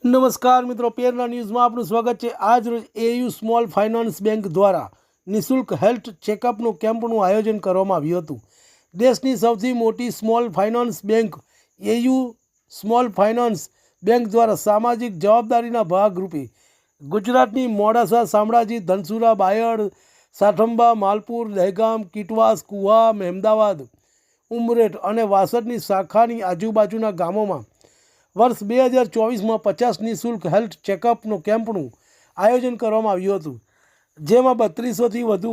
નમસ્કાર મિત્રો, પેરના ન્યૂઝમાં આપનું સ્વાગત છે। આજ રોજ એયુ સ્મોલ ફાઇનાન્સ બેંક દ્વારા નિઃશુલ્ક હેલ્થ ચેકઅપનું કેમ્પનું આયોજન કરવામાં આવ્યું હતું। દેશની સૌથી મોટી small finance bank AU small finance bank દ્વારા સામાજિક જવાબદારીના ભાગરૂપે ગુજરાતની મોડાસા, શામળાજી, ધનસુરા, બાયડ, સાઠંબા, માલપુર, દહેગામ, કીટવાસ, કુવા, મહેમદાવાદ, ઉમરેઠ અને વાસદની શાખાની આજુબાજુના ગામોમાં વર્ષ 2024માં 50 નિઃશુલ્ક હેલ્થ ચેકઅપનો કેમ્પનું આયોજન કરવામાં આવ્યું હતું, જેમાં 3200થી વધુ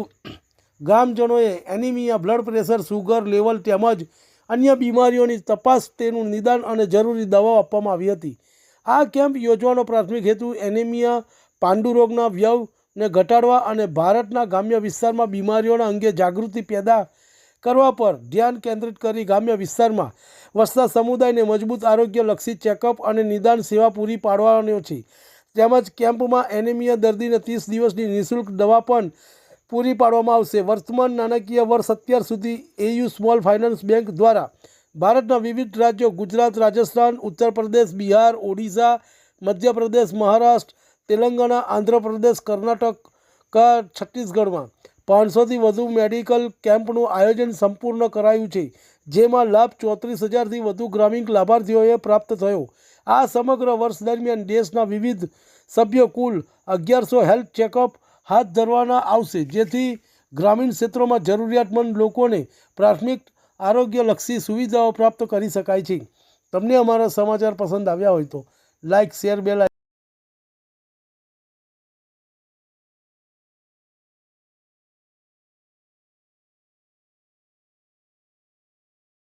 ગામજનોએ anaemia, blood pressure, sugar level તેમજ અન્ય બીમારીઓની તપાસ, તેનું નિદાન અને જરૂરી દવાઓ આપવામાં આવી હતી। આ કેમ્પ યોજવાનો પ્રાથમિક હેતુ એનિમિયા, પાંડુરોગના વ્યયને ઘટાડવા અને ભારતના ગ્રામ્ય વિસ્તારમાં બીમારીઓના અંગે જાગૃતિ પેદા કરવા પર ધ્યાન કેન્દ્રિત કરી ગ્રામ્ય વિસ્તારમાં વસતા સમુદાયને મજબૂત આરોગ્યલક્ષી ચેકઅપ અને નિદાન સેવા પૂરી પાડવાનો છે। તેમજ કેમ્પમાં એનિમિયા દર્દીને 30 દિવસની નિઃશુલ્ક દવા પણ પૂરી પાડવામાં આવશે। વર્તમાન નાણાકીય વર્ષ અત્યાર સુધી એયુ સ્મોલ ફાઇનાન્સ બેંક દ્વારા ભારતના વિવિધ રાજ્યો ગુજરાત, રાજસ્થાન, ઉત્તર પ્રદેશ, બિહાર, ઓડિશા, મધ્યપ્રદેશ, મહારાષ્ટ્ર, તેલંગાણા, આંધ્રપ્રદેશ, કર્ણાટક, છત્તીસગઢમાં 500થી વધુ મેડિકલ કેમ્પનું આયોજન સંપૂર્ણ કરાયું છે, જેમાં લાભ 34,000થી વધુ ગ્રામીણ લાભાર્થીઓએ પ્રાપ્ત થયો। આ સમગ્ર વર્ષ દરમિયાન દેશના વિવિધ સભ્યો કુલ 1100 હેલ્થ ચેકઅપ હાથ ધરવામાં આવશે, જેથી ગ્રામીણ ક્ષેત્રોમાં જરૂરિયાતમંદ લોકોને પ્રાથમિક આરોગ્યલક્ષી સુવિધાઓ પ્રાપ્ત કરી શકાય છે। તમને અમારા સમાચાર પસંદ આવ્યા હોય તો લાઇક, શેર, બેલ